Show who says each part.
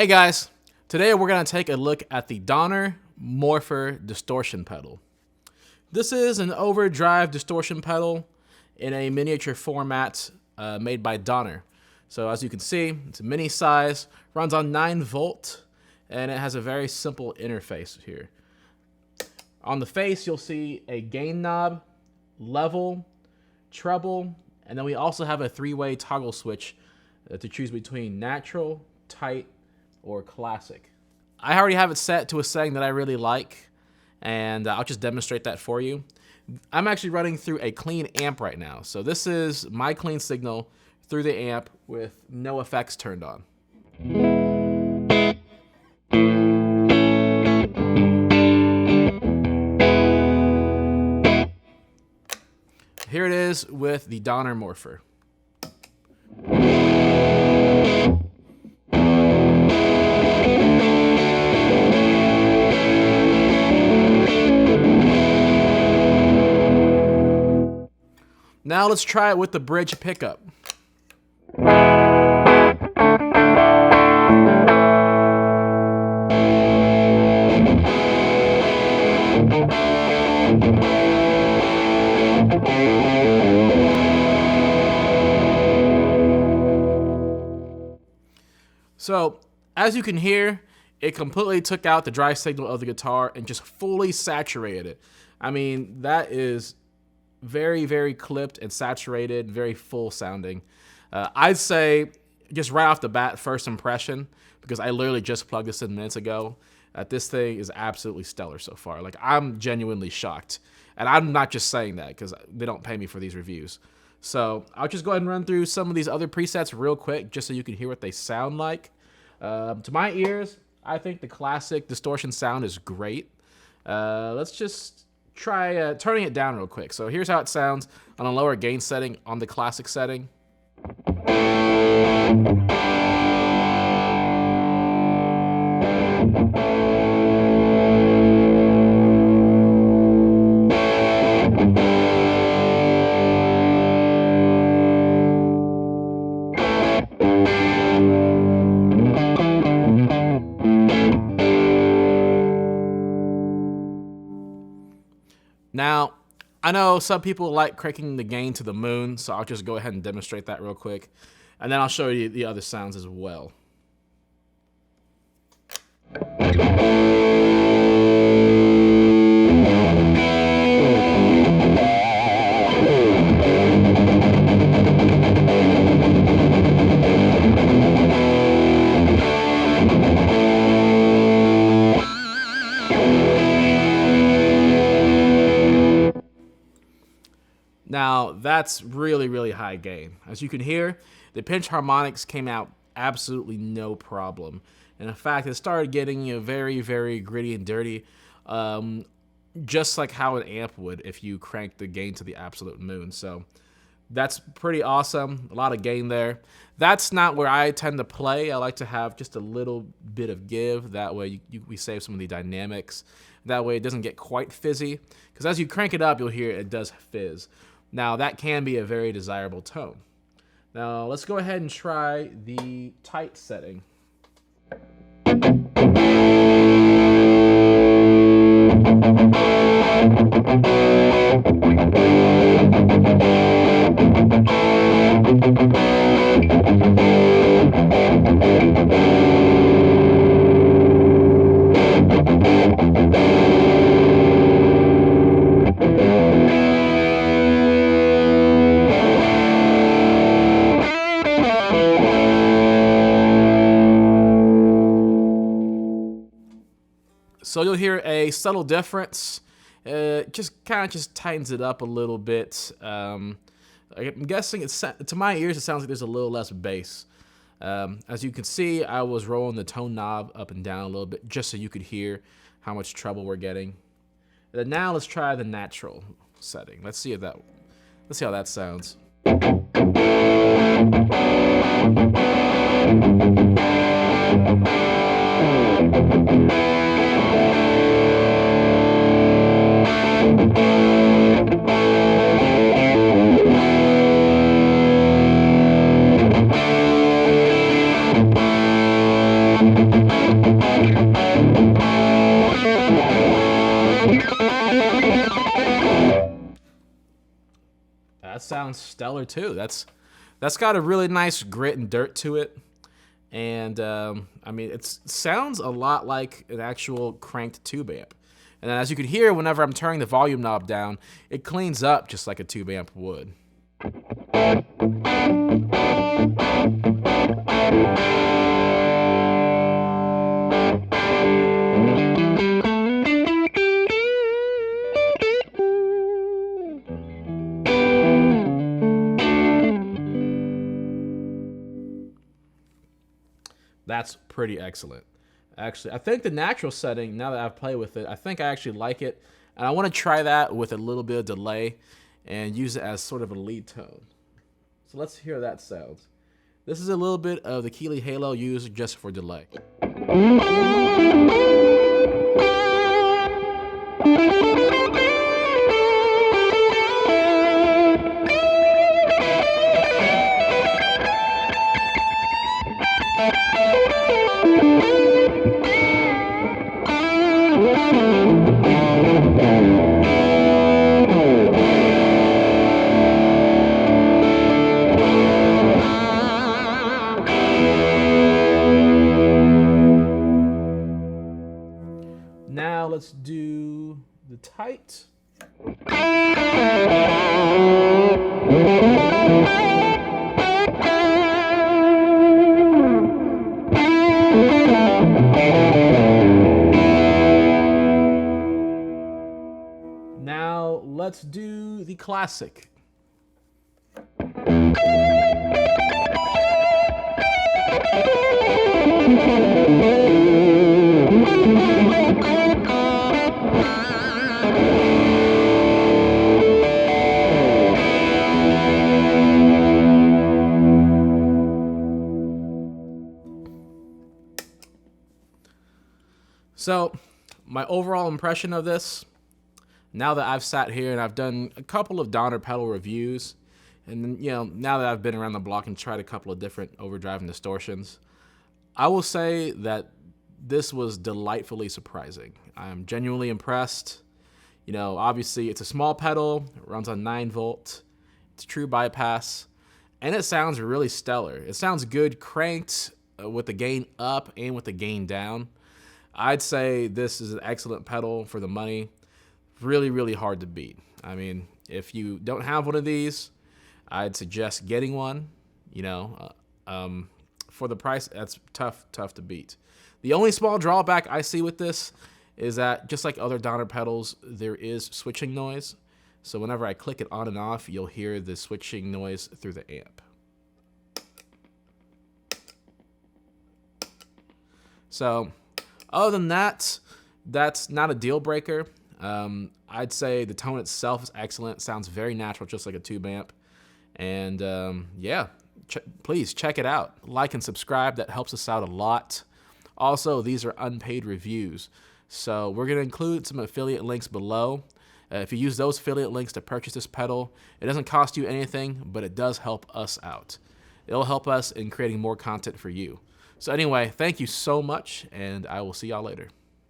Speaker 1: Hey guys, today we're going to take a look at the Donner Morpher Distortion pedal. This is an overdrive distortion pedal in a miniature format made by Donner. So as you can see, it's a mini size, runs on 9 volt, and it has a very simple interface here. On the face, you'll see a gain knob, level, treble, and then we also have a 3-way toggle switch to choose between natural, tight, or classic. I already have it set to a setting that I really like, and I'll just demonstrate that for you. I'm actually running through a clean amp right now. So this is my clean signal through the amp with no effects turned on. Here it is with the Donner Morpher. Now let's try it with the bridge pickup. So, as you can hear, it completely took out the dry signal of the guitar and just fully saturated it. I mean, that is very, very clipped and saturated, very full sounding. I'd say, just right off the bat, first impression, because I literally just plugged this in minutes ago, that this thing is absolutely stellar so far. Like, I'm genuinely shocked. And I'm not just saying that because they don't pay me for these reviews. So I'll just go ahead and run through some of these other presets real quick, just so you can hear what they sound like. To my ears, I think the classic distortion sound is great. Let's just try turning it down real quick. So here's how it sounds on a lower gain setting on the classic setting. Now, I know some people like cranking the gain to the moon, so I'll just go ahead and demonstrate that real quick. And then I'll show you the other sounds as well. Now, that's really, really high gain. As you can hear, the pinch harmonics came out absolutely no problem. And in fact, it started getting very, very gritty and dirty, just like how an amp would if you cranked the gain to the absolute moon. So that's pretty awesome. A lot of gain there. That's not where I tend to play. I like to have just a little bit of give. That way we save some of the dynamics. That way it doesn't get quite fizzy. Because as you crank it up, you'll hear it does fizz. Now, that can be a very desirable tone. Now, let's go ahead and try the tight setting. So you'll hear a subtle difference. Just kind of tightens it up a little bit. I'm guessing to my ears it sounds like there's a little less bass. As you can see, I was rolling the tone knob up and down a little bit just so you could hear how much treble we're getting. And then now let's try the natural setting. Let's see how that sounds. that sounds stellar too. That's got a really nice grit and dirt to it. And I mean, it sounds a lot like an actual cranked tube amp. And then as you can hear, whenever I'm turning the volume knob down, it cleans up just like a tube amp would. That's pretty excellent. Actually, I think the natural setting, now that I've played with it, I think I actually like it. And I want to try that with a little bit of delay and use it as sort of a lead tone. So let's hear how that sounds. This is a little bit of the Keeley Halo used just for delay. Now let's do the tight. Now let's do the classic. So, my overall impression of this, now that I've sat here and I've done a couple of Donner pedal reviews, and you know, now that I've been around the block and tried a couple of different overdrive and distortions, I will say that this was delightfully surprising. I'm genuinely impressed. You know, obviously it's a small pedal, it runs on 9-volt, it's true bypass, and it sounds really stellar. It sounds good cranked with the gain up and with the gain down. I'd say this is an excellent pedal for the money. Really, really hard to beat. I mean, if you don't have one of these, I'd suggest getting one. You know, for the price, that's tough to beat. The only small drawback I see with this is that, just like other Donner pedals, there is switching noise. So whenever I click it on and off, you'll hear the switching noise through the amp. So, other than that, that's not a deal breaker. I'd say the tone itself is excellent. Sounds very natural, just like a tube amp. And yeah, please check it out. Like and subscribe. That helps us out a lot. Also, these are unpaid reviews. So we're going to include some affiliate links below. If you use those affiliate links to purchase this pedal, it doesn't cost you anything, but it does help us out. It'll help us in creating more content for you. So anyway, thank you so much, and I will see y'all later.